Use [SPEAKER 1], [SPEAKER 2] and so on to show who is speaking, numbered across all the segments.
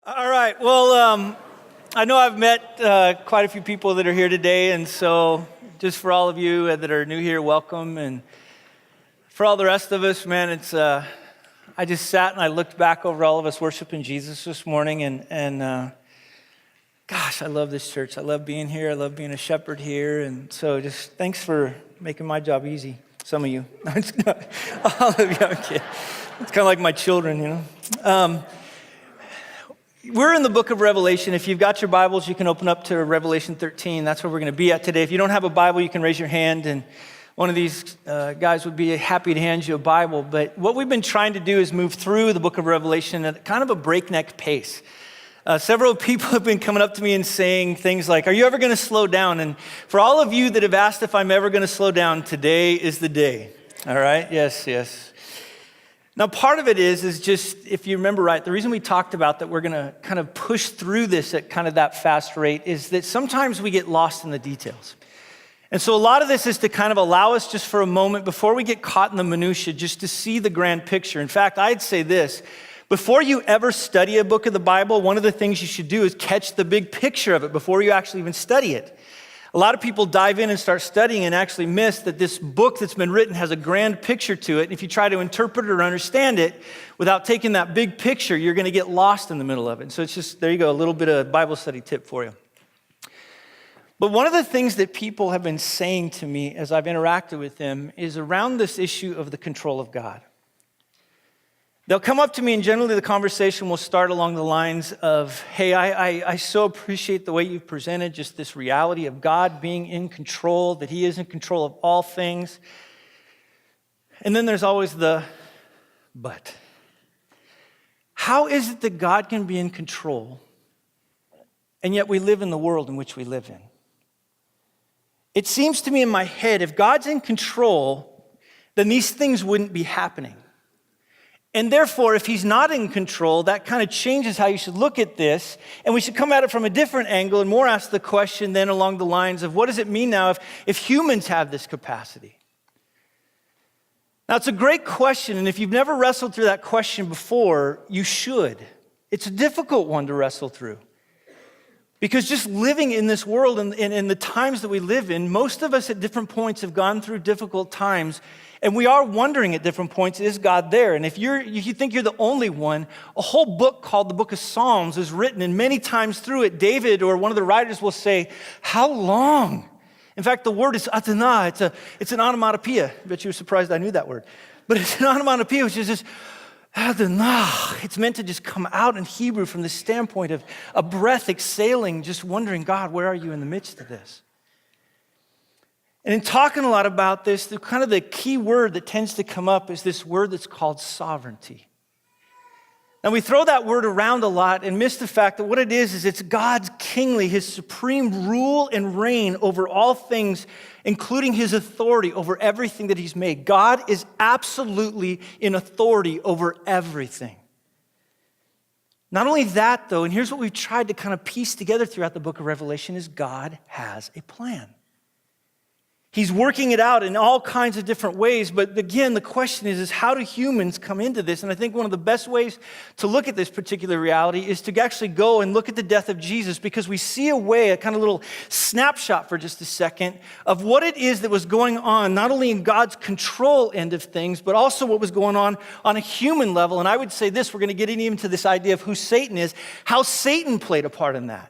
[SPEAKER 1] All right. Well, I know I've met quite a few people that are here today, and so just for all of you that are new here, welcome. And for all the rest of us, man, it's I just sat and I looked back over all of us worshiping Jesus this morning, and gosh, I love this church. I love being here. I love being a shepherd here, and so just thanks for making my job easy. Some of you, all of you, I'm kidding. It's kind of like my children, you know. We're in the book of Revelation. If you've got your Bibles, you can open up to Revelation 13. That's where we're going to be at today. If you don't have a Bible, you can raise your hand, and one of these guys would be happy to hand you a Bible. But what we've been trying to do is move through the book of Revelation at kind of a breakneck pace. Several people have been coming up to me and saying things like, "Are you ever going to slow down?" And for all of you that have asked if I'm ever going to slow down, today is the day. All right? Yes. Now, part of it is just, if you remember right, the reason we talked about that we're going to kind of push through this at kind of that fast rate is that sometimes we get lost in the details. And so a lot of this is to kind of allow us just for a moment, before we get caught in the minutia, just to see the grand picture. In fact, I'd say this: before you ever study a book of the Bible, one of the things you should do is catch the big picture of it before you actually even study it. A lot of people dive in and start studying and actually miss that this book that's been written has a grand picture to it. And if you try to interpret it or understand it without taking that big picture, you're going to get lost in the middle of it. So it's just, there you go, a little bit of Bible study tip for you. But one of the things that people have been saying to me as I've interacted with them is around this issue of the control of God. They'll come up to me, and generally the conversation will start along the lines of, "Hey, I so appreciate the way you've presented just this reality of God being in control, that He is in control of all things." And then there's always the but. How is it that God can be in control, and yet we live in the world in which we live in? It seems to me in my head, if God's in control, then these things wouldn't be happening. And therefore, if He's not in control, that kind of changes how you should look at this. And we should come at it from a different angle and more ask the question then along the lines of, what does it mean now if humans have this capacity? Now, it's a great question. And if you've never wrestled through that question before, you should. It's a difficult one to wrestle through. Because just living in this world and in the times that we live in, most of us at different points have gone through difficult times. And we are wondering at different points, is God there? And if you think you're the only one, a whole book called the Book of Psalms is written, and many times through it, David or one of the writers will say, "How long?" In fact, the word is Adonai. It's an onomatopoeia. I bet you were surprised I knew that word. But it's an onomatopoeia, which is just Adonai. It's meant to just come out in Hebrew from the standpoint of a breath exhaling, just wondering, God, where are you in the midst of this? And in talking a lot about this, the key word that tends to come up is this word that's called sovereignty. Now, we throw that word around a lot and miss the fact that what it is it's God's kingly, His supreme rule and reign over all things, including His authority over everything that He's made. God is absolutely in authority over everything. Not only that, though, and here's what we've tried to kind of piece together throughout the book of Revelation, is God has a plan. He's working it out in all kinds of different ways, but again, the question is how do humans come into this? And I think one of the best ways to look at this particular reality is to actually go and look at the death of Jesus, because we see a kind of little snapshot for just a second of what it is that was going on, not only in God's control end of things, but also what was going on a human level. And I would say this, we're going to get into this idea of who Satan is, how Satan played a part in that.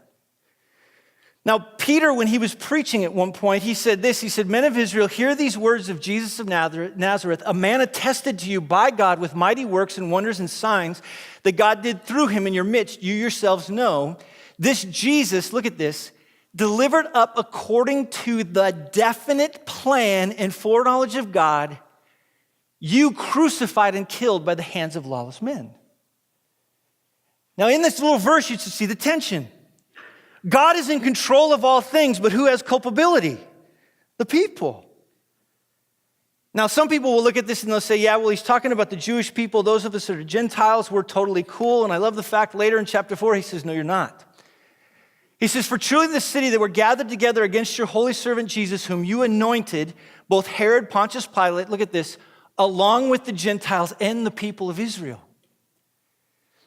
[SPEAKER 1] Now, Peter, when he was preaching at one point, he said this, he said, "Men of Israel, hear these words of Jesus of Nazareth, a man attested to you by God with mighty works and wonders and signs that God did through him in your midst. You yourselves know. This Jesus," look at this, "delivered up according to the definite plan and foreknowledge of God, you crucified and killed by the hands of lawless men." Now, in this little verse, you should see the tension. God is in control of all things, but who has culpability? The people. Now, some people will look at this and they'll say, yeah, well, he's talking about the Jewish people. Those of us that are Gentiles, we're totally cool. And I love the fact later in chapter 4, he says, no, you're not. He says, "For truly the city that were gathered together against your holy servant Jesus, whom you anointed, both Herod, Pontius Pilate," look at this, "along with the Gentiles and the people of Israel."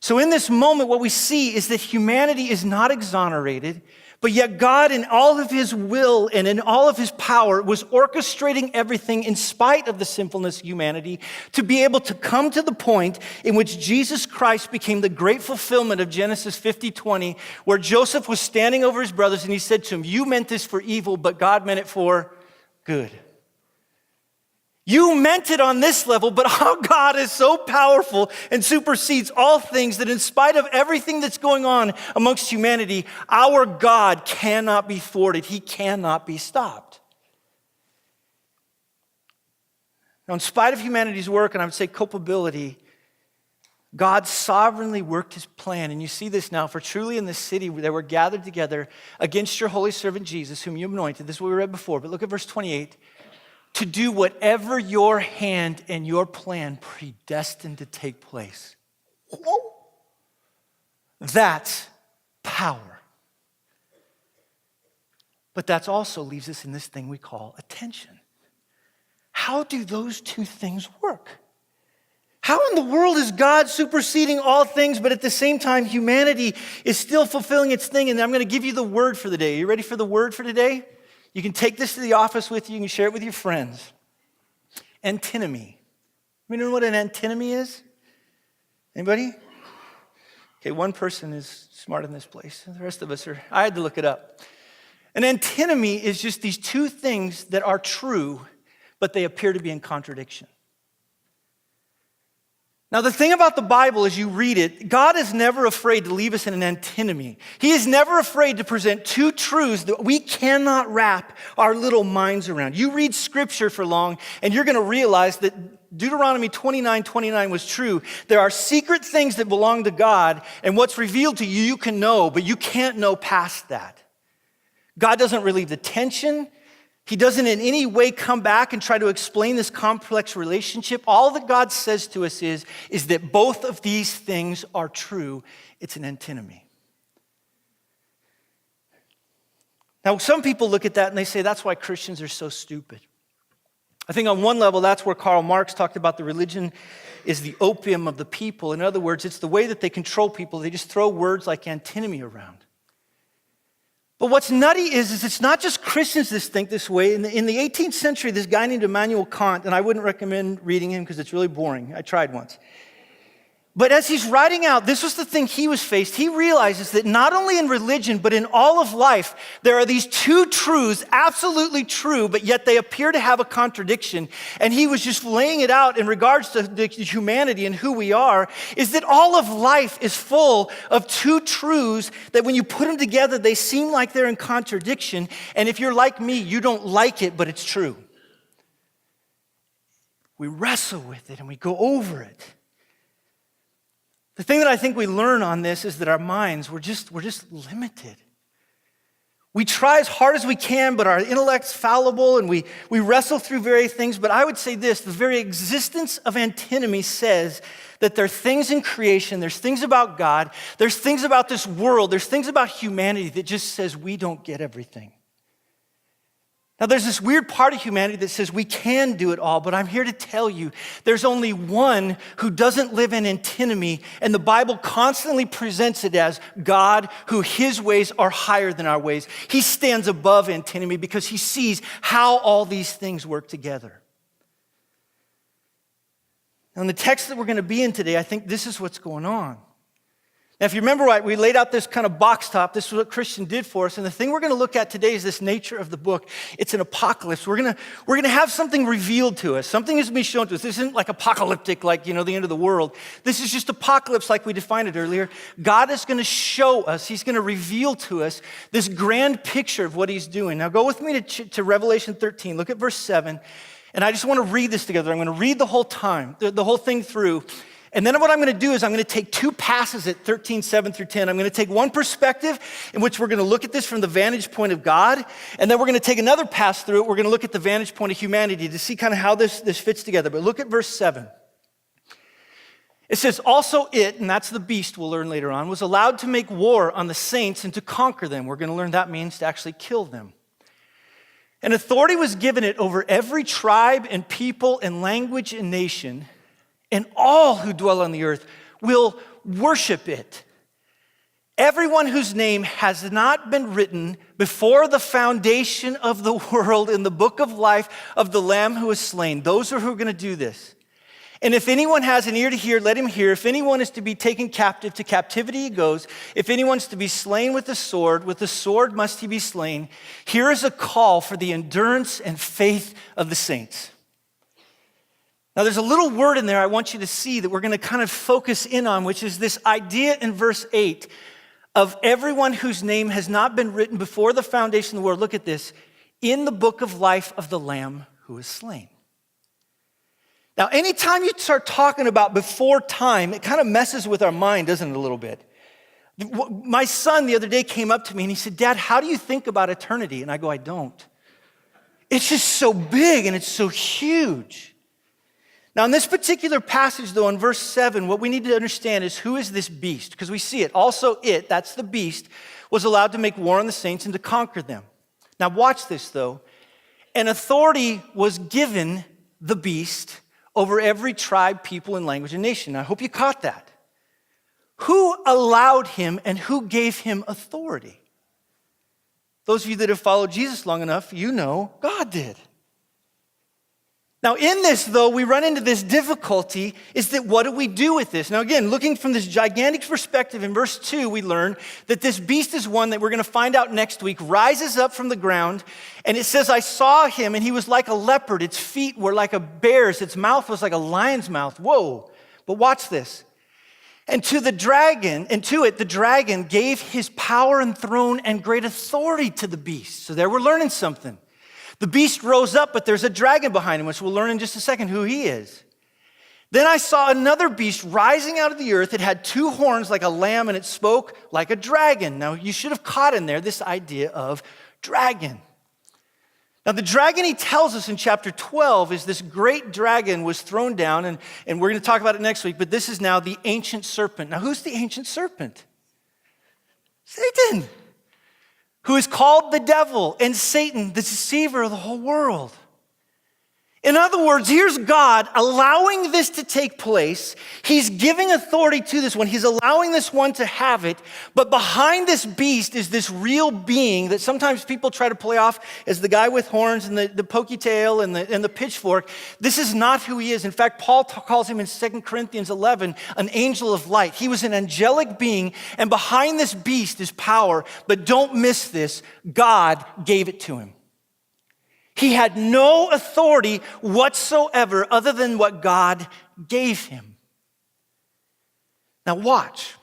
[SPEAKER 1] So in this moment, what we see is that humanity is not exonerated, but yet God, in all of his will and in all of his power, was orchestrating everything in spite of the sinfulness of humanity to be able to come to the point in which Jesus Christ became the great fulfillment of Genesis 50:20, where Joseph was standing over his brothers and he said to him, "You meant this for evil, but God meant it for good." You meant it on this level, but our God is so powerful and supersedes all things that in spite of everything that's going on amongst humanity, our God cannot be thwarted. He cannot be stopped. Now, in spite of humanity's work, and I would say culpability, God sovereignly worked his plan. And you see this now, for truly in this city they were gathered together against your holy servant Jesus, whom you anointed. This is what we read before, but look at verse 28. To do whatever your hand and your plan predestined to take place. That's power. But that also leaves us in this thing we call attention. How do those two things work? How in the world is God superseding all things, but at the same time, humanity is still fulfilling its thing? And I'm going to give you the word for the day. Are you ready for the word for today? You can take this to the office with you. You can share it with your friends. Antinomy. You know what an antinomy is? Anybody? Okay, one person is smart in this place. The rest of us are, I had to look it up. An antinomy is just these two things that are true, but they appear to be in contradiction. Now, the thing about the Bible as you read it, God is never afraid to leave us in an antinomy. He is never afraid to present two truths that we cannot wrap our little minds around. You read scripture for long, and you're going to realize that Deuteronomy 29:29 was true. There are secret things that belong to God, and what's revealed to you, you can know, but you can't know past that. God doesn't relieve the tension. He doesn't in any way come back and try to explain this complex relationship. All that God says to us is that both of these things are true. It's an antinomy. Now, some people look at that and they say that's why Christians are so stupid. I think on one level, that's where Karl Marx talked about the religion is the opium of the people. In other words, it's the way that they control people. They just throw words like antinomy around. But what's nutty is it's not just Christians that think this way. In the 18th century, this guy named Immanuel Kant, and I wouldn't recommend reading him because it's really boring. I tried once. But as he's writing out, this was the thing he was faced. He realizes that not only in religion, but in all of life, there are these two truths, absolutely true, but yet they appear to have a contradiction. And he was just laying it out in regards to the humanity and who we are, is that all of life is full of two truths that when you put them together, they seem like they're in contradiction. And if you're like me, you don't like it, but it's true. We wrestle with it and we go over it. The thing that I think we learn on this is that our minds, we're just limited. We try as hard as we can, but our intellect's fallible and we wrestle through various things. But I would say this, the very existence of antinomy says that there are things in creation, there's things about God, there's things about this world, there's things about humanity that just says we don't get everything. Now, there's this weird part of humanity that says we can do it all, but I'm here to tell you there's only one who doesn't live in antinomy, and the Bible constantly presents it as God, who his ways are higher than our ways. He stands above antinomy because he sees how all these things work together. Now, in the text that we're going to be in today, I think this is what's going on. Now, if you remember right, we laid out this kind of box top. This is what Christian did for us. And the thing we're going to look at today is this nature of the book. It's an apocalypse. We're going to have something revealed to us. Something is going to be shown to us. This isn't like apocalyptic, like, the end of the world. This is just apocalypse like we defined it earlier. God is going to show us. He's going to reveal to us this grand picture of what he's doing. Now, go with me to Revelation 13. Look at verse 7. And I just want to read this together. I'm going to read the whole time, the whole thing through. And then what I'm going to do is I'm going to take two passages at 13, 7 through 10. I'm going to take one perspective in which we're going to look at this from the vantage point of God. And then we're going to take another pass through it. We're going to look at the vantage point of humanity to see kind of how this fits together. But look at verse 7. It says, also it, and that's the beast we'll learn later on, was allowed to make war on the saints and to conquer them. We're going to learn that means to actually kill them. And authority was given it over every tribe and people and language and nation. And all who dwell on the earth will worship it. Everyone whose name has not been written before the foundation of the world in the book of life of the Lamb who was slain. Those are who are going to do this. And if anyone has an ear to hear, let him hear. If anyone is to be taken captive, to captivity he goes. If anyone's to be slain with the sword must he be slain. Here is a call for the endurance and faith of the saints. Now, there's a little word in there I want you to see that we're going to kind of focus in on, which is this idea in verse 8 of everyone whose name has not been written before the foundation of the world. Look at this. In the book of life of the Lamb who was slain. Now, anytime you start talking about before time, it kind of messes with our mind, doesn't it, a little bit? My son the other day came up to me and he said, Dad, how do you think about eternity? And I go, I don't. It's just so big and it's so huge. Now, in this particular passage, though, in verse 7, what we need to understand is who is this beast? Because we see it. Also it, that's the beast, was allowed to make war on the saints and to conquer them. Now, watch this, though. An authority was given the beast over every tribe, people, and language and nation. I hope you caught that. Who allowed him and who gave him authority? Those of you that have followed Jesus long enough, you know God did. Now, in this, though, we run into this difficulty, is that what do we do with this? Now, again, looking from this gigantic perspective, in verse 2, we learn that this beast is one that we're going to find out next week, rises up from the ground, and it says, I saw him, and he was like a leopard. Its feet were like a bear's. Its mouth was like a lion's mouth. Whoa. But watch this. And to it, the dragon gave his power and throne and great authority to the beast. So there we're learning something. The beast rose up, but there's a dragon behind him, which we'll learn in just a second who he is. Then I saw another beast rising out of the earth. It had two horns like a lamb, and it spoke like a dragon. Now, you should have caught in there this idea of dragon. Now, the dragon, he tells us in chapter 12, is this great dragon was thrown down, and we're going to talk about it next week, but this is now the ancient serpent. Now, who's the ancient serpent? Satan, who is called the devil and Satan, the deceiver of the whole world. In other words, here's God allowing this to take place. He's giving authority to this one. He's allowing this one to have it. But behind this beast is this real being that sometimes people try to play off as the guy with horns and the pokey tail and the pitchfork. This is not who he is. In fact, Paul calls him in 2 Corinthians 11 an angel of light. He was an angelic being, and behind this beast is power. But don't miss this. God gave it to him. He had no authority whatsoever other than what God gave him. Now watch.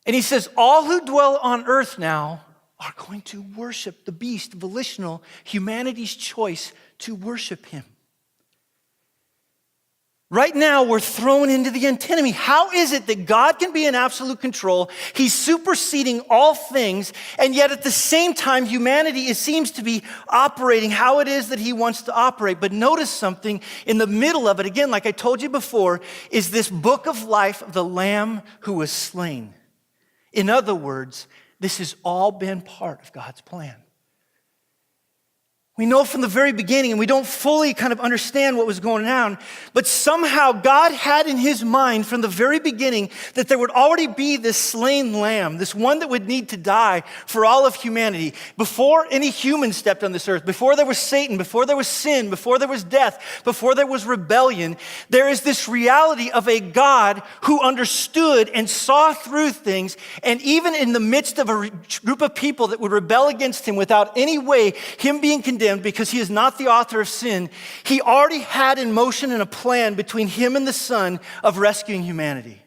[SPEAKER 1] And he says, all who dwell on earth now are going to worship the beast, volitional, humanity's choice to worship him. Right now, we're thrown into the antinomy. How is it that God can be in absolute control? He's superseding all things, and yet at the same time, humanity seems to be operating how it is that he wants to operate. But notice something in the middle of it, again, like I told you before, is this book of life of the Lamb who was slain. In other words, this has all been part of God's plan. We know from the very beginning, and we don't fully kind of understand what was going on, but somehow God had in his mind from the very beginning that there would already be this slain lamb, this one that would need to die for all of humanity. Before any human stepped on this earth, before there was Satan, before there was sin, before there was death, before there was rebellion, there is this reality of a God who understood and saw through things, and even in the midst of a group of people that would rebel against him without any way him being condemned, because he is not the author of sin, he already had in motion and a plan between him and the Son of rescuing humanity.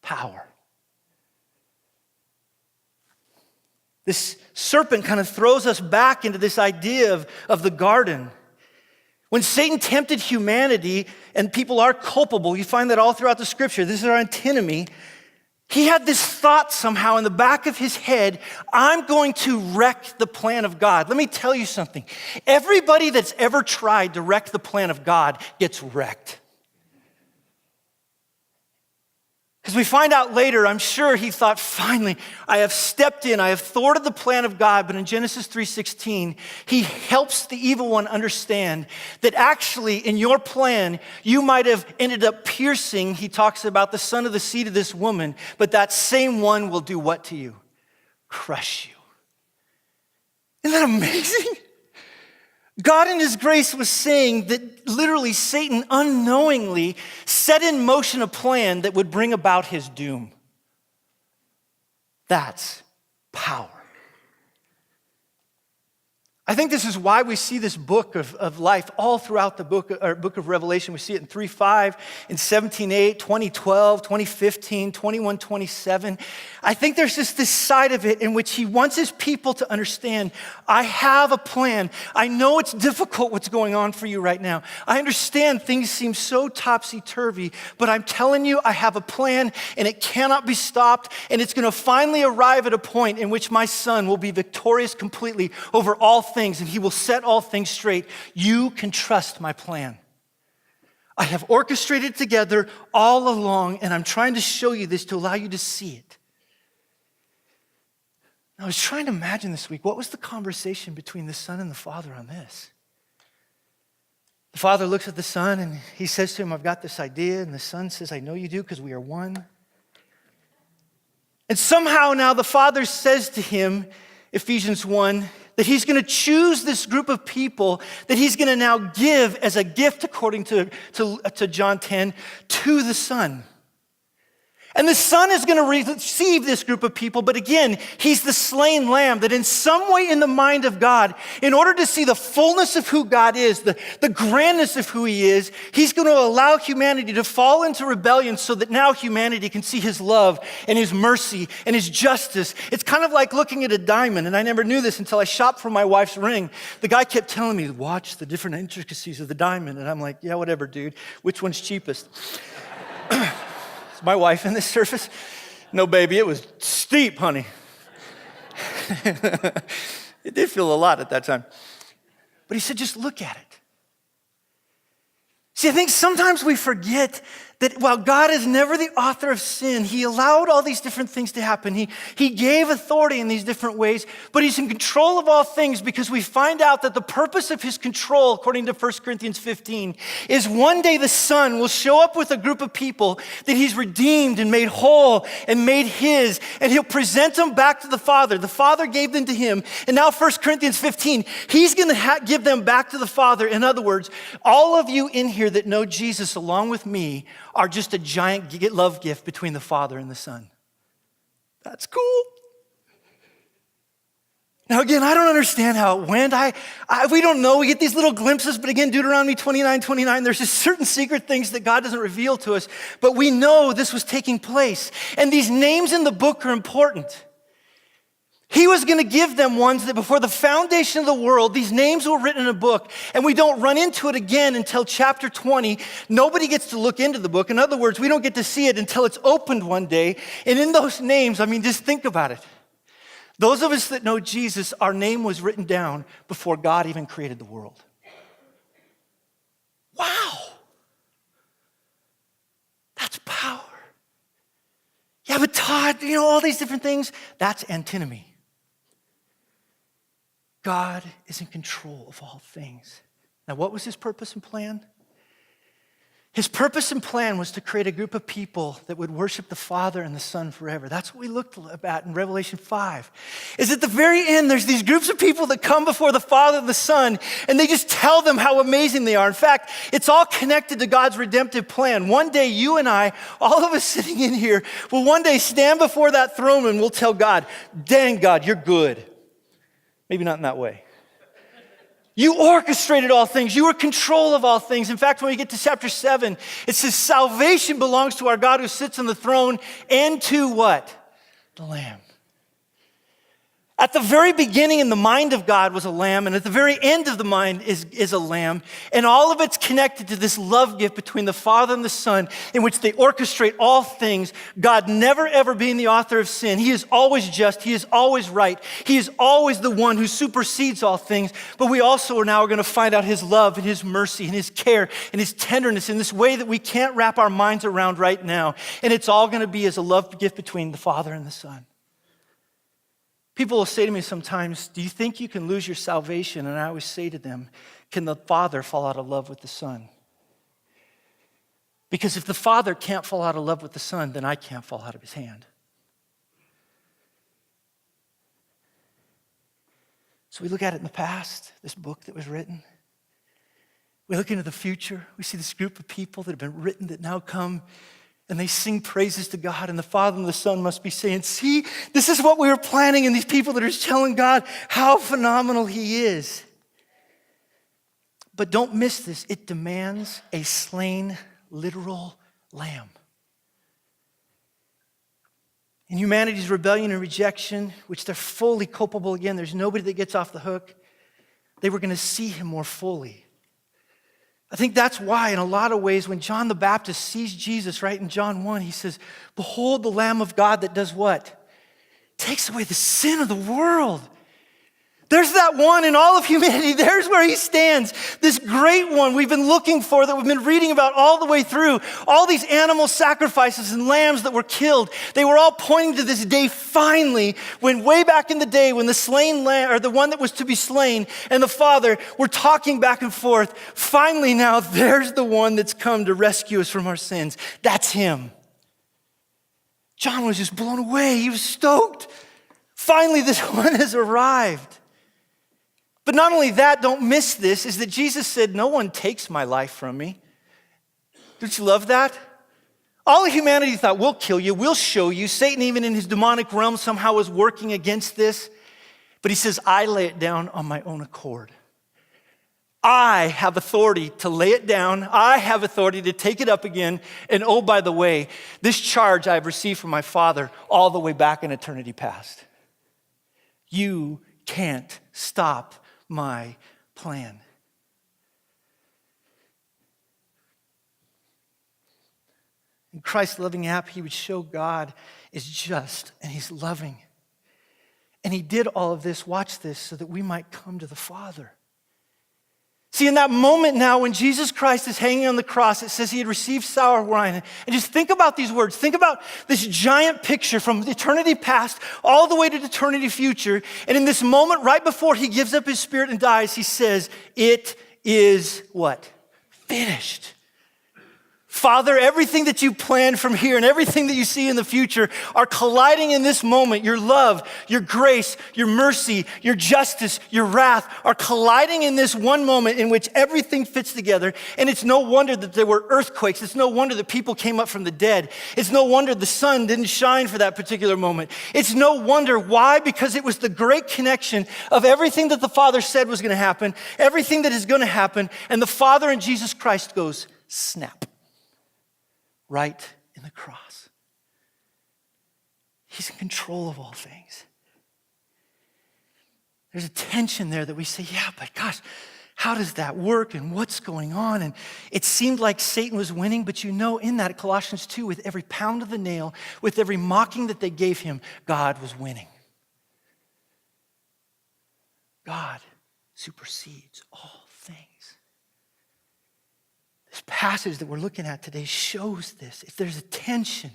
[SPEAKER 1] Power. This serpent kind of throws us back into this idea of the garden. When Satan tempted humanity, and people are culpable, you find that all throughout the scripture, this is our antinomy. He had this thought somehow in the back of his head, I'm going to wreck the plan of God. Let me tell you something. Everybody that's ever tried to wreck the plan of God gets wrecked. Because we find out later, I'm sure he thought, finally, I have stepped in, I have thwarted the plan of God. But in Genesis 3:16, he helps the evil one understand that actually in your plan, you might have ended up piercing, he talks about the son of the seed of this woman, but that same one will do what to you? Crush you. Isn't that amazing? God in his grace was saying that literally Satan unknowingly set in motion a plan that would bring about his doom. That's power. I think this is why we see this book of life all throughout the book of Revelation. We see it in 3:5, in 17:8, 20:12, 20:15, 21:27. I think there's just this side of it in which he wants his people to understand, I have a plan. I know it's difficult what's going on for you right now. I understand things seem so topsy-turvy, but I'm telling you, I have a plan and it cannot be stopped, and it's gonna finally arrive at a point in which my son will be victorious completely over all things, and he will set all things straight. You can trust my plan. I have orchestrated it together all along, and I'm trying to show you this to allow you to see it. I was trying to imagine this week, what was the conversation between the son and the father on this? The father looks at the son and he says to him, I've got this idea. And the son says, I know you do because we are one. And somehow now the father says to him, Ephesians 1, that he's going to choose this group of people that he's going to now give as a gift, according to John 10, to the son. And the son is going to receive this group of people, but again, he's the slain lamb that in some way in the mind of God, in order to see the fullness of who God is, the grandness of who he is, he's going to allow humanity to fall into rebellion so that now humanity can see his love and his mercy and his justice. It's kind of like looking at a diamond, and I never knew this until I shopped for my wife's ring. The guy kept telling me, watch the different intricacies of the diamond, and I'm like, yeah, whatever, dude. Which one's cheapest? Is my wife in this service? No, baby, it was steep, honey. It did feel a lot at that time. But he said, just look at it. See, I think sometimes we forget that while God is never the author of sin, he allowed all these different things to happen. He gave authority in these different ways, but he's in control of all things because we find out that the purpose of his control, according to 1 Corinthians 15, is one day the son will show up with a group of people that he's redeemed and made whole and made his, and he'll present them back to the Father. The Father gave them to him, and now 1 Corinthians 15, he's going to give them back to the Father. In other words, all of you in here that know Jesus along with me are just a giant love gift between the Father and the Son. That's cool. Now again, I don't understand how it went. We don't know. We get these little glimpses, but again, Deuteronomy 29:29, there's just certain secret things that God doesn't reveal to us, but we know this was taking place. And these names in the book are important. He was going to give them ones that before the foundation of the world, these names were written in a book, and we don't run into it again until chapter 20. Nobody gets to look into the book. In other words, we don't get to see it until it's opened one day. And in those names, I mean, just think about it. Those of us that know Jesus, our name was written down before God even created the world. Wow. That's power. Yeah, but Todd, all these different things, that's antinomy. God is in control of all things. Now, what was his purpose and plan? His purpose and plan was to create a group of people that would worship the Father and the Son forever. That's what we looked at in Revelation 5. Is at the very end, there's these groups of people that come before the Father and the Son, and they just tell them how amazing they are. In fact, it's all connected to God's redemptive plan. One day, you and I, all of us sitting in here, will one day stand before that throne and we'll tell God, dang God, you're good. Maybe not in that way. You orchestrated all things. You were in control of all things. In fact, when we get to chapter 7, it says salvation belongs to our God who sits on the throne and to what? The Lamb. At the very beginning in the mind of God was a lamb, and at the very end of the mind is a lamb. And all of it's connected to this love gift between the Father and the Son in which they orchestrate all things. God never ever being the author of sin. He is always just. He is always right. He is always the one who supersedes all things. But we also are now going to find out his love and his mercy and his care and his tenderness in this way that we can't wrap our minds around right now. And it's all going to be as a love gift between the Father and the Son. People will say to me sometimes, do you think you can lose your salvation? And I always say to them, can the Father fall out of love with the Son? Because if the Father can't fall out of love with the Son, then I can't fall out of his hand. So we look at it in the past, this book that was written. We look into the future. We see this group of people that have been written that now come and they sing praises to God, and the Father and the Son must be saying, see, this is what we were planning, and these people that are telling God how phenomenal he is. But don't miss this. It demands a slain, literal lamb. In humanity's rebellion and rejection, which they're fully culpable again, there's nobody that gets off the hook, they were going to see him more fully. I think that's why, in a lot of ways, when John the Baptist sees Jesus, right, in John 1, he says, behold the Lamb of God that does what? Takes away the sin of the world. There's that one in all of humanity. There's where he stands. This great one we've been looking for, that we've been reading about all the way through. All these animal sacrifices and lambs that were killed, they were all pointing to this day finally, when way back in the day when the slain lamb, or the one that was to be slain, and the Father were talking back and forth. Finally now, there's the one that's come to rescue us from our sins. That's him. John was just blown away. He was stoked. Finally, this one has arrived. But not only that, don't miss this, is that Jesus said, no one takes my life from me. Don't you love that? All of humanity thought, we'll kill you, we'll show you. Satan, even in his demonic realm, somehow was working against this. But he says, I lay it down on my own accord. I have authority to lay it down. I have authority to take it up again. And oh, by the way, this charge I've received from my Father all the way back in eternity past. You can't stop my plan. In Christ's loving act, he would show God is just and he's loving. And he did all of this, watch this, so that we might come to the Father. See, in that moment now when Jesus Christ is hanging on the cross, it says he had received sour wine. And just think about these words. Think about this giant picture from eternity past all the way to eternity future. And in this moment, right before he gives up his spirit and dies, he says, it is what? Finished. Father, everything that you planned from here and everything that you see in the future are colliding in this moment. Your love, your grace, your mercy, your justice, your wrath are colliding in this one moment in which everything fits together. And it's no wonder that there were earthquakes. It's no wonder that people came up from the dead. It's no wonder the sun didn't shine for that particular moment. It's no wonder. Why? Because it was the great connection of everything that the Father said was going to happen, everything that is going to happen, and the Father and Jesus Christ goes, snap. Right in the cross. He's in control of all things. There's a tension there that we say, yeah, but gosh, how does that work and what's going on? And it seemed like Satan was winning, but you know in that Colossians 2, with every pound of the nail, with every mocking that they gave him, God was winning. God supersedes all things. This passage that we're looking at today shows this. If there's a tension.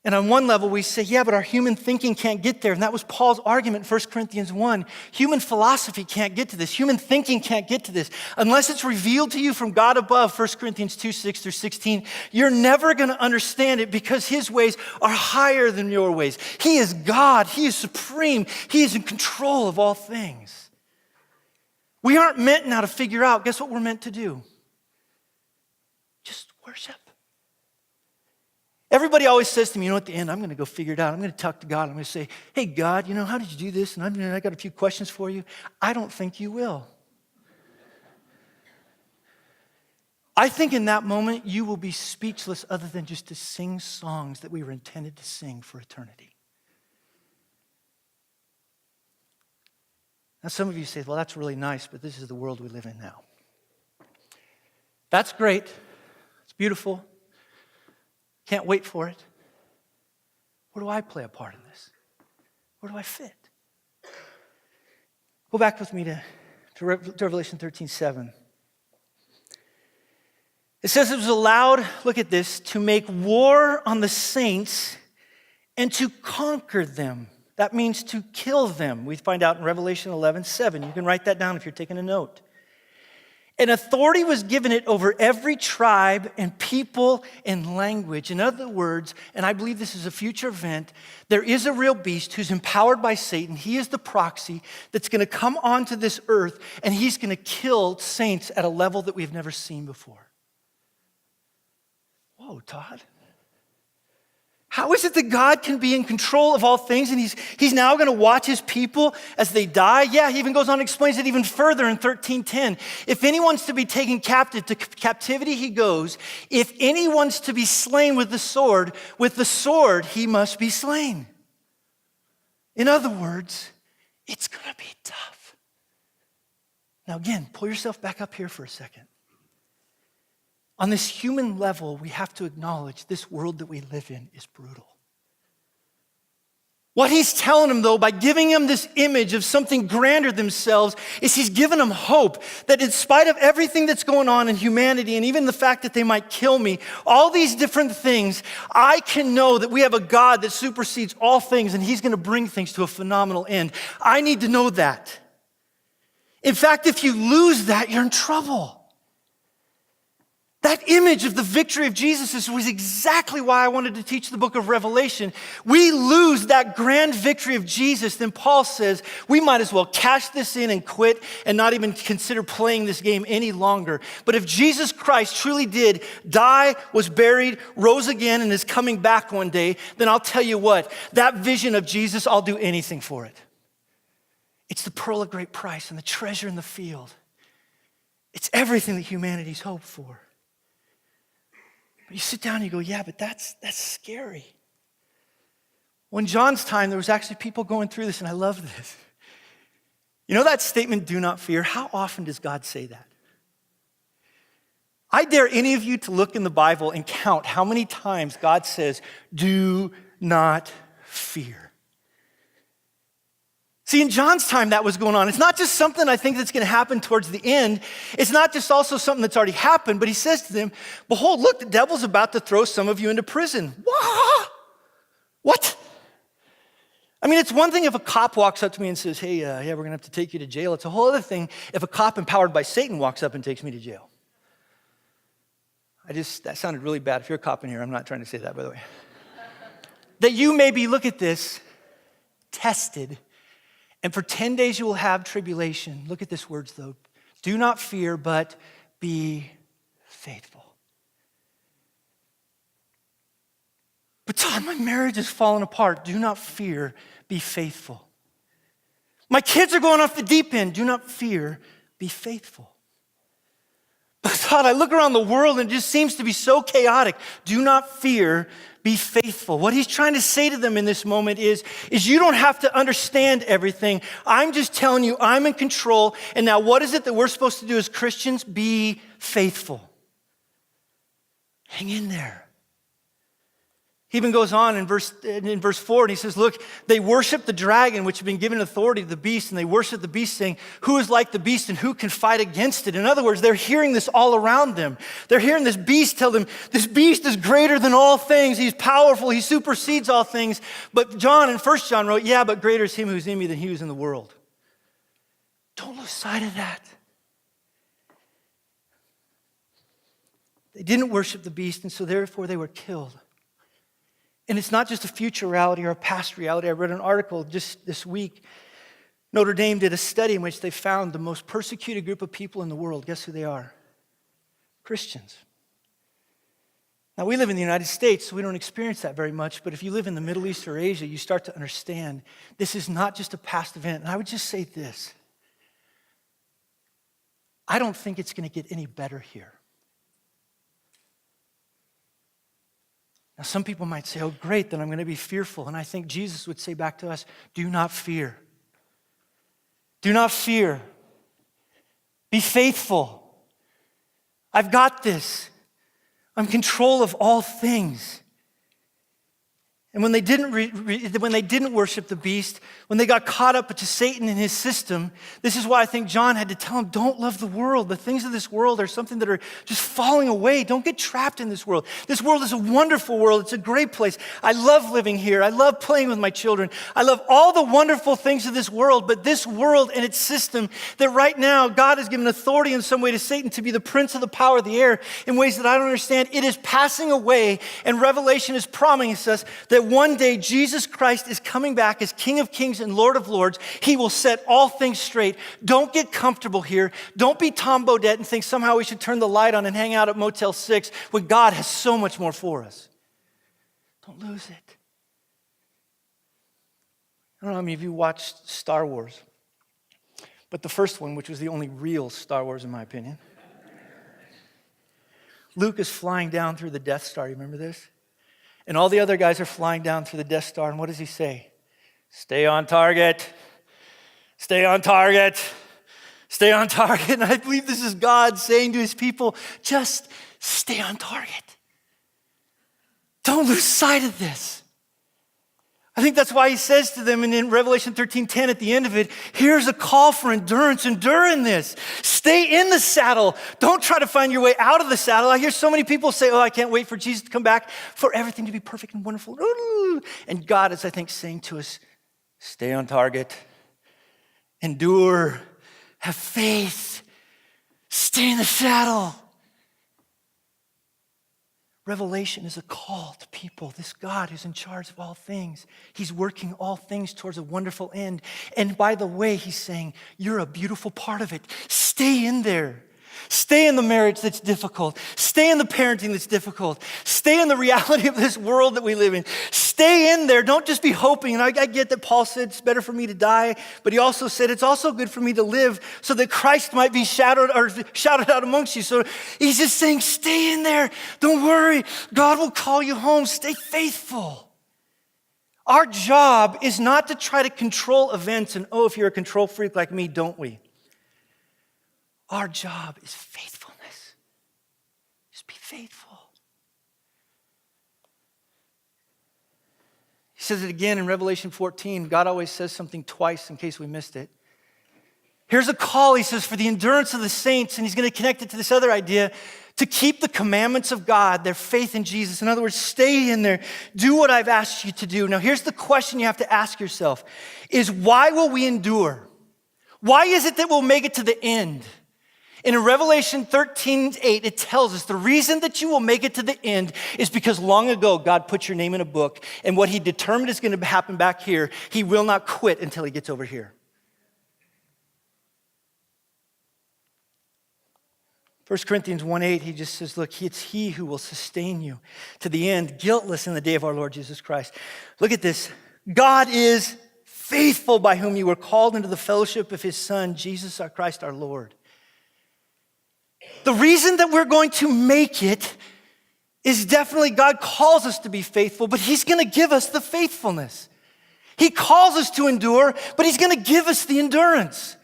[SPEAKER 1] And on one level we say, yeah, but our human thinking can't get there. And that was Paul's argument in 1 Corinthians 1. Human philosophy can't get to this. Human thinking can't get to this. Unless it's revealed to you from God above, 1 Corinthians 2, 6 through 16, you're never going to understand it because his ways are higher than your ways. He is God. He is supreme. He is in control of all things. We aren't meant now to figure out, guess what we're meant to do? Just worship. Everybody always says to me, at the end, I'm going to go figure it out. I'm going to talk to God. I'm going to say, hey, God, how did you do this? And I got a few questions for you. I don't think you will. I think in that moment, you will be speechless other than just to sing songs that we were intended to sing for eternity. Now, some of you say, well, that's really nice, but this is the world we live in now. That's great. It's beautiful. Can't wait for it. Where do I play a part in this? Where do I fit? Go back with me to Revelation 13:7. It says it was allowed, look at this, to make war on the saints and to conquer them. That means to kill them. We find out in Revelation 11:7. You can write that down if you're taking a note. And authority was given it over every tribe and people and language. In other words, and I believe this is a future event, there is a real beast who's empowered by Satan. He is the proxy that's going to come onto this earth, and he's going to kill saints at a level that we've never seen before. Whoa, Todd. How is it that God can be in control of all things and he's now going to watch his people as they die? Yeah, he even goes on and explains it even further in 13:10. If anyone's to be taken captive, to captivity he goes. If anyone's to be slain with the sword he must be slain. In other words, it's going to be tough. Now again, pull yourself back up here for a second. On this human level, we have to acknowledge this world that we live in is brutal. What he's telling them, though, by giving them this image of something grander themselves, is he's given them hope that in spite of everything that's going on in humanity, and even the fact that they might kill me, all these different things, I can know that we have a God that supersedes all things, and he's going to bring things to a phenomenal end. I need to know that. In fact, if you lose that, you're in trouble. That image of the victory of Jesus was exactly why I wanted to teach the book of Revelation. We lose that grand victory of Jesus, then Paul says we might as well cash this in and quit and not even consider playing this game any longer. But if Jesus Christ truly did die, was buried, rose again, and is coming back one day, then I'll tell you what, that vision of Jesus, I'll do anything for it. It's the pearl of great price and the treasure in the field. It's everything that humanity's hoped for. But you sit down and you go, yeah, but that's scary. Well, in John's time, there was actually people going through this, and I love this. You know that statement, do not fear? How often does God say that? I dare any of you to look in the Bible and count how many times God says, do not fear. See, in John's time, that was going on. It's not just something I think that's going to happen towards the end. It's not just also something that's already happened, but he says to them, behold, look, the devil's about to throw some of you into prison. What? I mean, it's one thing if a cop walks up to me and says, hey, we're going to have to take you to jail. It's a whole other thing if a cop empowered by Satan walks up and takes me to jail. That sounded really bad. If you're a cop in here, I'm not trying to say that, by the way. That you may be, look at this, tested. And for 10 days you will have tribulation. Look at this words though. Do not fear, but be faithful. But Todd, my marriage is falling apart. Do not fear, be faithful. My kids are going off the deep end. Do not fear, be faithful. But Todd, I look around the world and it just seems to be so chaotic. Do not fear, be faithful. What he's trying to say to them in this moment is you don't have to understand everything. I'm just telling you I'm in control. And now what is it that we're supposed to do as Christians? Be faithful. Hang in there. He even goes on in verse 4, and he says, look, they worship the dragon, which had been given authority to the beast, and they worship the beast, saying, who is like the beast and who can fight against it? In other words, they're hearing this all around them. They're hearing this beast tell them, this beast is greater than all things. He's powerful. He supersedes all things. But John in 1 John wrote, yeah, but greater is him who's in me than he who's in the world. Don't lose sight of that. They didn't worship the beast, and so therefore they were killed. And it's not just a future reality or a past reality. I read an article just this week. Notre Dame did a study in which they found the most persecuted group of people in the world. Guess who they are? Christians. Now, we live in the United States, so we don't experience that very much. But if you live in the Middle East or Asia, you start to understand this is not just a past event. And I would just say this. I don't think it's going to get any better here. Now, some people might say, oh, great, then I'm going to be fearful. And I think Jesus would say back to us, do not fear. Do not fear. Be faithful. I've got this. I'm in control of all things. And when they didn't worship the beast, when they got caught up to Satan and his system, this is why I think John had to tell them, don't love the world. The things of this world are something that are just falling away. Don't get trapped in this world. This world is a wonderful world. It's a great place. I love living here. I love playing with my children. I love all the wonderful things of this world, but this world and its system that right now God has given authority in some way to Satan to be the prince of the power of the air in ways that I don't understand. It is passing away, and Revelation is promising us that one day Jesus Christ is coming back as King of Kings and Lord of Lords. He will set all things straight. Don't get comfortable here. Don't be Tom Bodette and think somehow we should turn the light on and hang out at Motel 6 when God has so much more for us. Don't lose it. I don't know how many of you watched Star Wars, but the first one, which was the only real Star Wars in my opinion, Luke is flying down through the Death Star. You remember this? And all the other guys are flying down through the Death Star, and what does he say? Stay on target. Stay on target. Stay on target. And I believe this is God saying to his people, just stay on target. Don't lose sight of this. I think that's why he says to them in Revelation 13:10 at the end of it, here's a call for endurance. Endure in this. Stay in the saddle. Don't try to find your way out of the saddle. I hear so many people say, I can't wait for Jesus to come back, for everything to be perfect and wonderful. And God is, I think, saying to us, stay on target. Endure. Have faith. Stay in the saddle. Revelation is a call to people. This God who's in charge of all things. He's working all things towards a wonderful end. And by the way, he's saying, you're a beautiful part of it. Stay in there. Stay in the marriage that's difficult. Stay in the parenting that's difficult. Stay in the reality of this world that we live in. Stay in there. Don't just be hoping. And I get that Paul said it's better for me to die, but he also said it's also good for me to live so that Christ might be shouted out amongst you. So he's just saying, stay in there. Don't worry. God will call you home. Stay faithful. Our job is not to try to control events and, if you're a control freak like me, don't we? Our job is faithfulness. Just be faithful. He says it again in Revelation 14. God always says something twice in case we missed it. Here's a call, he says, for the endurance of the saints, and he's going to connect it to this other idea, to keep the commandments of God, their faith in Jesus. In other words, stay in there. Do what I've asked you to do. Now, here's the question you have to ask yourself, is why will we endure? Why is it that we'll make it to the end? In Revelation 13:8, it tells us the reason that you will make it to the end is because long ago God put your name in a book, and what he determined is going to happen back here, he will not quit until he gets over here. 1 Corinthians 1:8, he just says, look, it's he who will sustain you to the end, guiltless in the day of our Lord Jesus Christ. Look at this. God is faithful, by whom you were called into the fellowship of his Son, Jesus our Christ our Lord. The reason that we're going to make it is definitely God calls us to be faithful, but he's going to give us the faithfulness. He calls us to endure, but he's going to give us the endurance.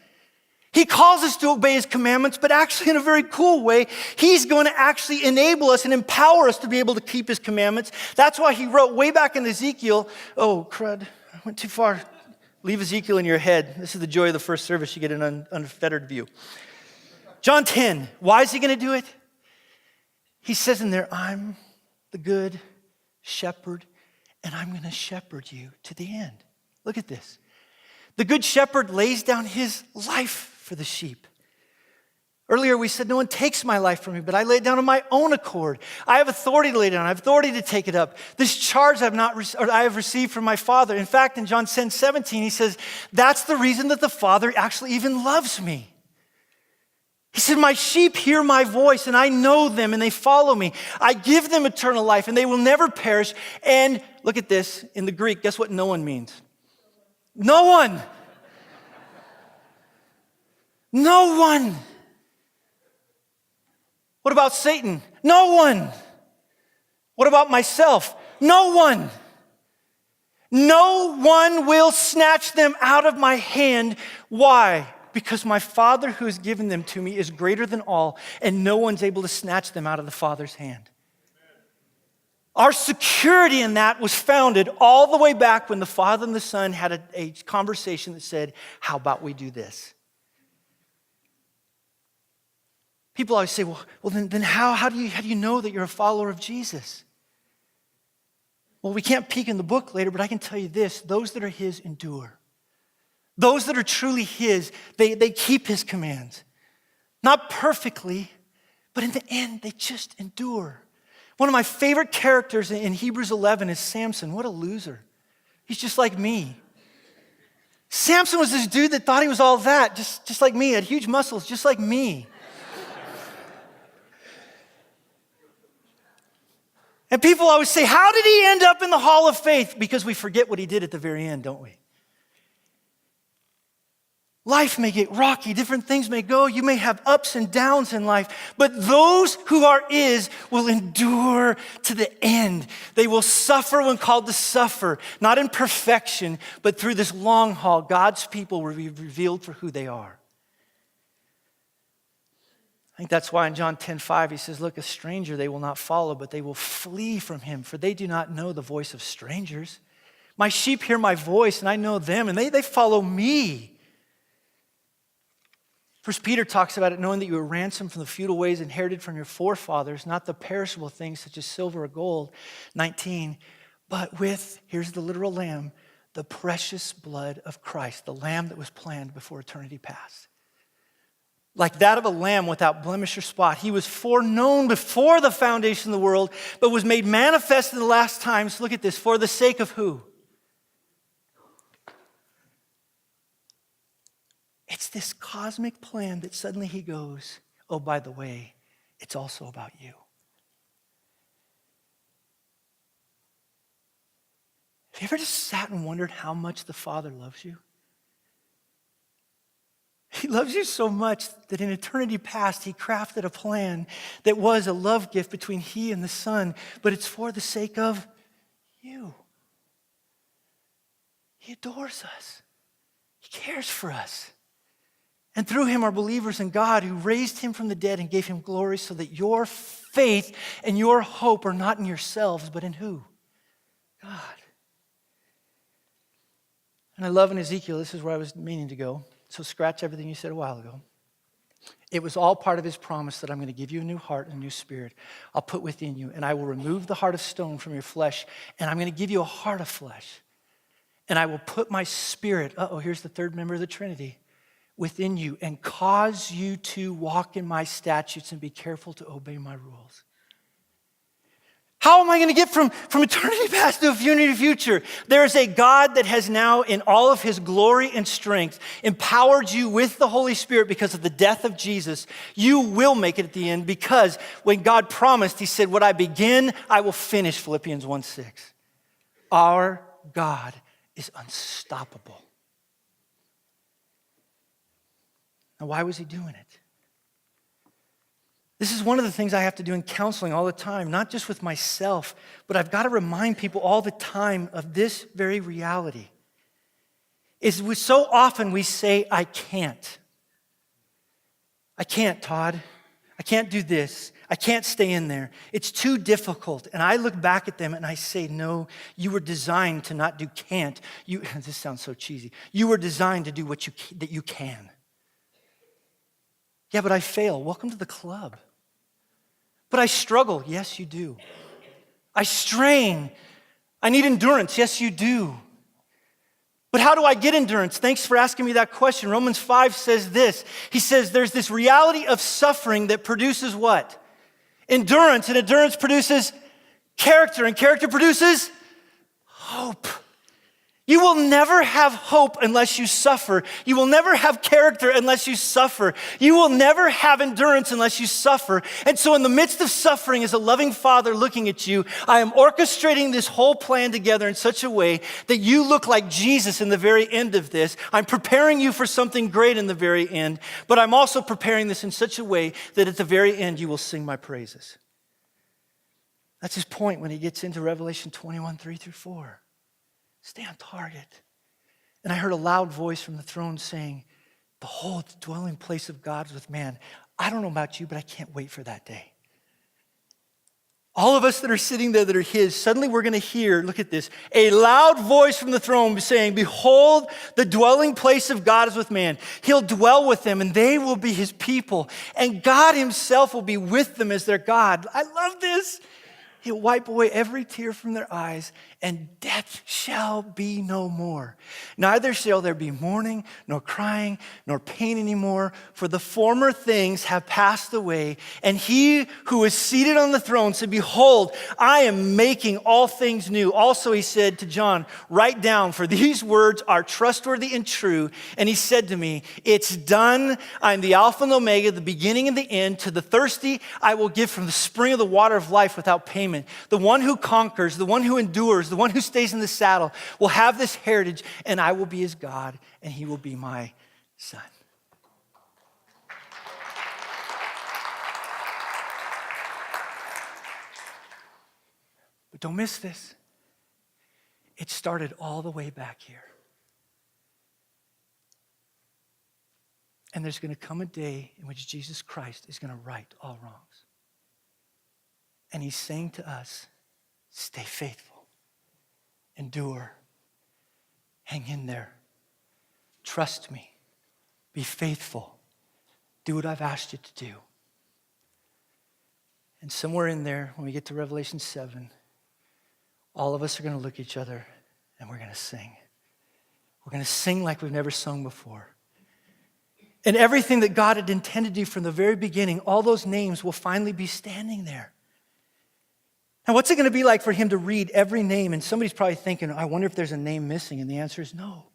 [SPEAKER 1] He calls us to obey his commandments, but actually in a very cool way, he's going to actually enable us and empower us to be able to keep his commandments. That's why he wrote way back in Ezekiel, oh, crud, I went too far. Leave Ezekiel in your head. This is the joy of the first service. You get an unfettered view. John 10, why is he going to do it? He says in there, I'm the good shepherd, and I'm going to shepherd you to the end. Look at this. The good shepherd lays down his life for the sheep. Earlier we said, no one takes my life from me, but I lay it down on my own accord. I have authority to lay it down. I have authority to take it up. This charge I have received from my Father. In fact, in John 10:17, he says, that's the reason that the Father actually even loves me. He said, my sheep hear my voice, and I know them, and they follow me. I give them eternal life, and they will never perish. And look at this, in the Greek, guess what no one means? No one. No one. What about Satan? No one. What about myself? No one. No one will snatch them out of my hand. Why? Because my Father who has given them to me is greater than all, and no one's able to snatch them out of the Father's hand. Our security in that was founded all the way back when the Father and the Son had a conversation that said, how about we do this? People always say, well then how do you know that you're a follower of Jesus? Well, we can't peek in the book later, but I can tell you this, those that are his endure. Those that are truly his, they keep his commands. Not perfectly, but in the end, they just endure. One of my favorite characters in Hebrews 11 is Samson. What a loser. He's just like me. Samson was this dude that thought he was all that, just like me, had huge muscles, just like me. And people always say, how did he end up in the hall of faith? Because we forget what he did at the very end, don't we? Life may get rocky, different things may go, you may have ups and downs in life, but those who are his will endure to the end. They will suffer when called to suffer, not in perfection, but through this long haul, God's people will be revealed for who they are. I think that's why in John 10:5 he says, look, a stranger they will not follow, but they will flee from him, for they do not know the voice of strangers. My sheep hear my voice, and I know them, and they follow me. First Peter talks about it, knowing that you were ransomed from the futile ways inherited from your forefathers, not the perishable things such as silver or gold, 19, but with, here's the literal lamb, the precious blood of Christ, the lamb that was planned before eternity past. Like that of a lamb without blemish or spot. He was foreknown before the foundation of the world, but was made manifest in the last times. Look at this, for the sake of who? It's this cosmic plan that suddenly he goes, oh, by the way, it's also about you. Have you ever just sat and wondered how much the Father loves you? He loves you so much that in eternity past, he crafted a plan that was a love gift between he and the Son, but it's for the sake of you. He adores us. He cares for us. And through him are believers in God who raised him from the dead and gave him glory so that your faith and your hope are not in yourselves, but in who? God. And I love in Ezekiel, this is where I was meaning to go. So scratch everything you said a while ago. It was all part of his promise that I'm going to give you a new heart and a new spirit. I'll put within you, and I will remove the heart of stone from your flesh, and I'm going to give you a heart of flesh. And I will put my spirit, here's the third member of the Trinity, within you and cause you to walk in my statutes and be careful to obey my rules. How am I going to get from eternity past to eternity future? There is a God that has now, in all of his glory and strength, empowered you with the Holy Spirit because of the death of Jesus. You will make it at the end because when God promised, he said, what I begin, I will finish, Philippians 1:6. Our God is unstoppable. Now, why was he doing it? This is one of the things I have to do in counseling all the time, not just with myself, but I've got to remind people all the time of this very reality. So often we say, I can't. I can't, Todd. I can't do this. I can't stay in there. It's too difficult. And I look back at them and I say, no, you were designed to not do can't. This sounds so cheesy. You were designed to do that you can. Yeah, but I fail. Welcome to the club. But I struggle. Yes, you do. I strain. I need endurance. Yes, you do. But how do I get endurance? Thanks for asking me that question. Romans 5 says this. He says there's this reality of suffering that produces what? Endurance. And endurance produces character. And character produces hope. You will never have hope unless you suffer. You will never have character unless you suffer. You will never have endurance unless you suffer. And so in the midst of suffering, as a loving Father looking at you, I am orchestrating this whole plan together in such a way that you look like Jesus in the very end of this. I'm preparing you for something great in the very end, but I'm also preparing this in such a way that at the very end you will sing my praises. That's his point when he gets into Revelation 21, 3-4. Stay on target. And I heard a loud voice from the throne saying, behold, the dwelling place of God is with man. I don't know about you, but I can't wait for that day. All of us that are sitting there that are his, suddenly we're going to hear, look at this, a loud voice from the throne saying, behold, the dwelling place of God is with man. He'll dwell with them and they will be his people. And God himself will be with them as their God. I love this. He'll wipe away every tear from their eyes, and death shall be no more. Neither shall there be mourning, nor crying, nor pain anymore, for the former things have passed away. And he who is seated on the throne said, behold, I am making all things new. Also he said to John, write down, for these words are trustworthy and true. And he said to me, it's done. I am the Alpha and Omega, the beginning and the end. To the thirsty I will give from the spring of the water of life without payment. The one who conquers, the one who endures, the one who stays in the saddle will have this heritage, and I will be his God, and he will be my son. But don't miss this. It started all the way back here. And there's going to come a day in which Jesus Christ is going to right all wrongs. And he's saying to us, stay faithful, endure, hang in there, trust me, be faithful, do what I've asked you to do. And somewhere in there, when we get to Revelation 7, all of us are going to look at each other and we're going to sing. We're going to sing like we've never sung before. And everything that God had intended to do from the very beginning, all those names will finally be standing there. Now, what's it going to be like for him to read every name? And somebody's probably thinking, I wonder if there's a name missing. And the answer is no.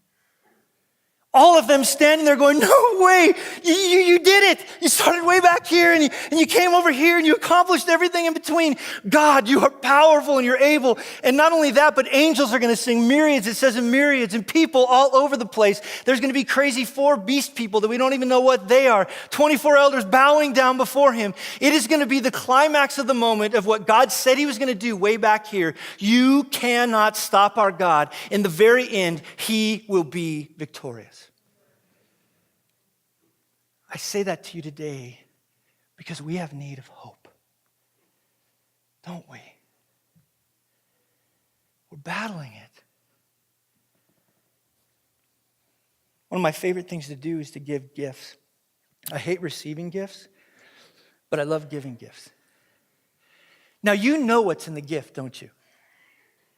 [SPEAKER 1] All of them standing there going, no way, you did it. You started way back here and you came over here and you accomplished everything in between. God, you are powerful and you're able. And not only that, but angels are going to sing myriads. It says in myriads and people all over the place. There's going to be crazy 4 beast people that we don't even know what they are. 24 elders bowing down before him. It is going to be the climax of the moment of what God said he was going to do way back here. You cannot stop our God. In the very end, he will be victorious. I say that to you today because we have need of hope, don't we? We're battling it. One of my favorite things to do is to give gifts. I hate receiving gifts, but I love giving gifts. Now, you know what's in the gift, don't you?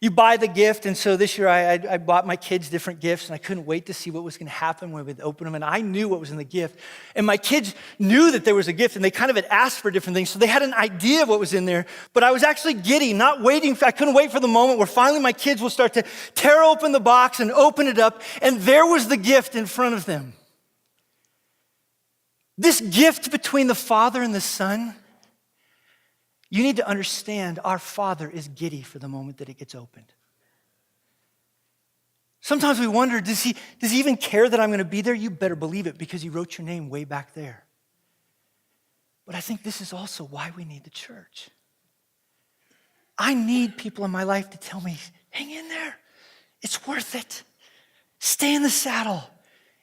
[SPEAKER 1] You buy the gift, and so this year I bought my kids different gifts, and I couldn't wait to see what was going to happen when we'd open them, and I knew what was in the gift. And my kids knew that there was a gift, and they kind of had asked for different things, so they had an idea of what was in there, but I was actually giddy, not waiting. I couldn't wait for the moment where finally my kids will start to tear open the box and open it up, and there was the gift in front of them. This gift between the Father and the Son, you need to understand our Father is giddy for the moment that it gets opened. Sometimes we wonder, does he even care that I'm going to be there? You better believe it because he wrote your name way back there. But I think this is also why we need the church. I need people in my life to tell me, hang in there. It's worth it. Stay in the saddle.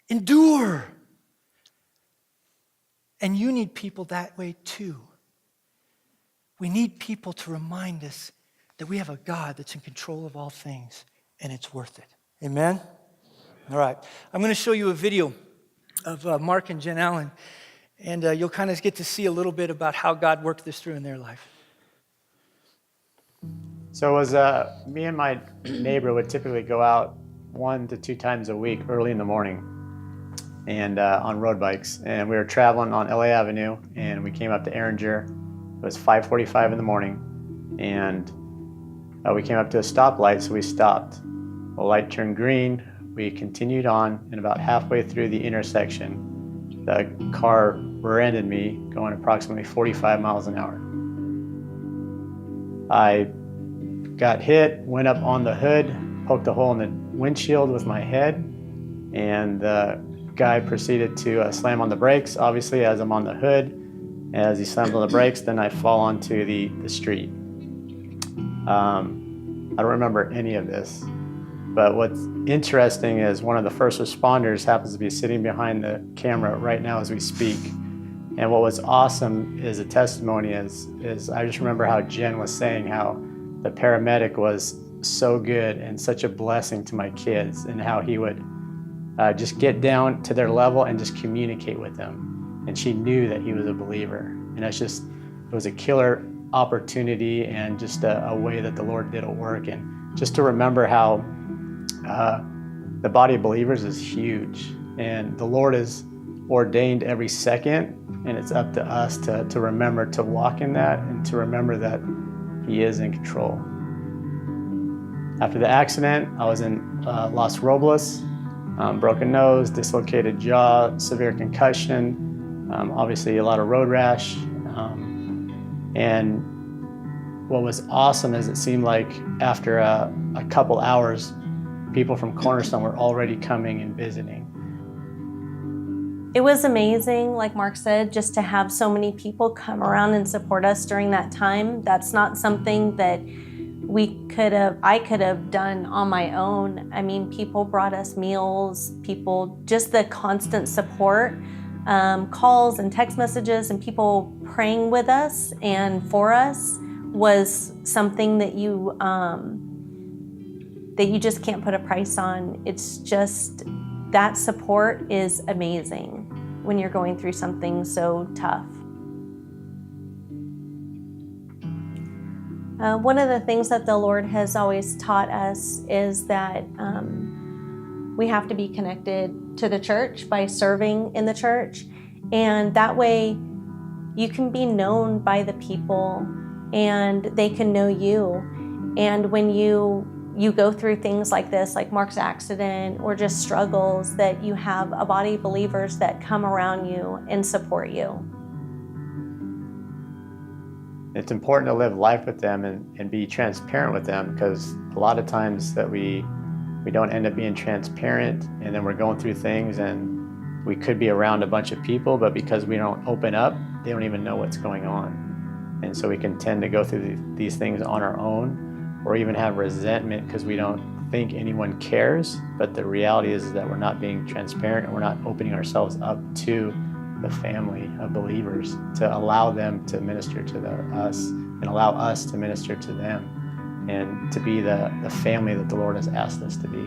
[SPEAKER 1] Endure. And you need people that way too. We need people to remind us that we have a God that's in control of all things, and it's worth it. Amen? All right. I'm going to show you a video of Mark and Jen Allen, and you'll kind of get to see a little bit about how God worked this through in their life.
[SPEAKER 2] So it was me and my neighbor would typically go out 1 to 2 times a week early in the morning and on road bikes. And we were traveling on LA Avenue, and we came up to Erringer. It was 5:45 in the morning, and we came up to a stoplight, so we stopped. The light turned green. We continued on, and about halfway through the intersection, the car rear-ended me going approximately 45 miles an hour. I got hit, went up on the hood, poked a hole in the windshield with my head, and the guy proceeded to slam on the brakes, obviously, as I'm on the hood. As he slams on the brakes, then I fall onto the street. I don't remember any of this. But what's interesting is one of the first responders happens to be sitting behind the camera right now as we speak. And what was awesome is a testimony is I just remember how Jen was saying how the paramedic was so good and such a blessing to my kids, and how he would just get down to their level and just communicate with them. And she knew that he was a believer. And it was a killer opportunity, and just a way that the Lord did a work. And just to remember how the body of believers is huge, and the Lord has ordained every second, and it's up to us to remember to walk in that, and to remember that He is in control. After the accident, I was in Los Robles, broken nose, dislocated jaw, severe concussion, obviously a lot of road rash. And what was awesome is it seemed like after a couple hours, people from Cornerstone were already coming and visiting.
[SPEAKER 3] It was amazing, like Mark said, just to have so many people come around and support us during that time. That's not something that I could have done on my own. I mean, people brought us meals, just the constant support, calls and text messages, and people praying with us and for us was something that you just can't put a price on. It's just, that support is amazing when you're going through something so tough. One of the things that the Lord has always taught us is that we have to be connected to the church by serving in the church. And that way you can be known by the people and they can know you. And when you go through things like this, like Mark's accident, or just struggles, that you have a body of believers that come around you and support you.
[SPEAKER 2] It's important to live life with them and be transparent with them, because a lot of times that we don't end up being transparent, and then we're going through things and we could be around a bunch of people, but because we don't open up, they don't even know what's going on. And so we can tend to go through these things on our own, or even have resentment because we don't think anyone cares. But the reality is that we're not being transparent, and we're not opening ourselves up to the family of believers, to allow them to minister to us and allow us to minister to them, and to be the family that the Lord has asked us to be.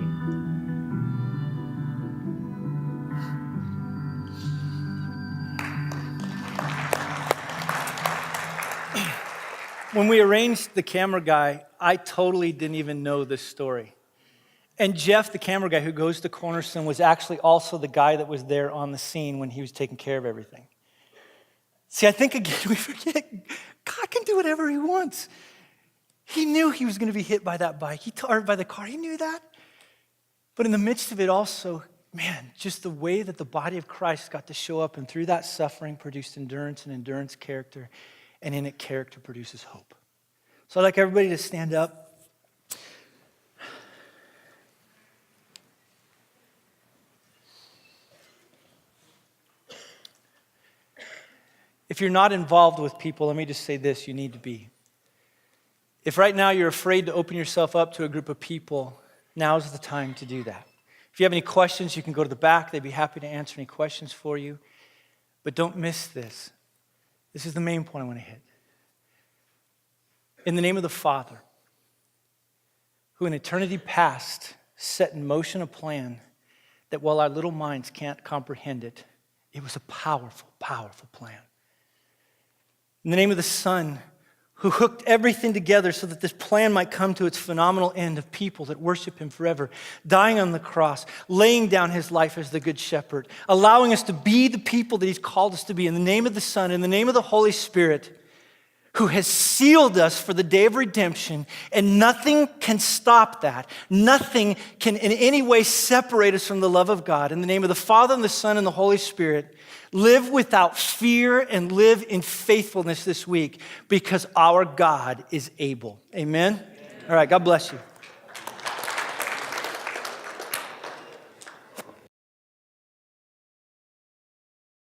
[SPEAKER 1] When we arranged the camera guy, I totally didn't even know this story. And Jeff, the camera guy who goes to Cornerstone, was actually also the guy that was there on the scene when he was taking care of everything. See, I think again, we forget God can do whatever He wants. He knew he was going to be hit by that bike, or by the car. He knew that. But in the midst of it also, man, just the way that the body of Christ got to show up, and through that suffering produced endurance, and endurance character, and in it character produces hope. So I'd like everybody to stand up. If you're not involved with people, let me just say this, you need to be. If right now you're afraid to open yourself up to a group of people, now's the time to do that. If you have any questions, you can go to the back. They'd be happy to answer any questions for you. But don't miss this. This is the main point I want to hit. In the name of the Father, who in eternity past set in motion a plan that while our little minds can't comprehend it, it was a powerful, powerful plan. In the name of the Son, who hooked everything together so that this plan might come to its phenomenal end of people that worship Him forever, dying on the cross, laying down His life as the Good Shepherd, allowing us to be the people that He's called us to be. In the name of the Son, in the name of the Holy Spirit, who has sealed us for the day of redemption, and nothing can stop that. Nothing can in any way separate us from the love of God. In the name of the Father, and the Son, and the Holy Spirit, live without fear and live in faithfulness this week, because our God is able. Amen? All right, God bless you.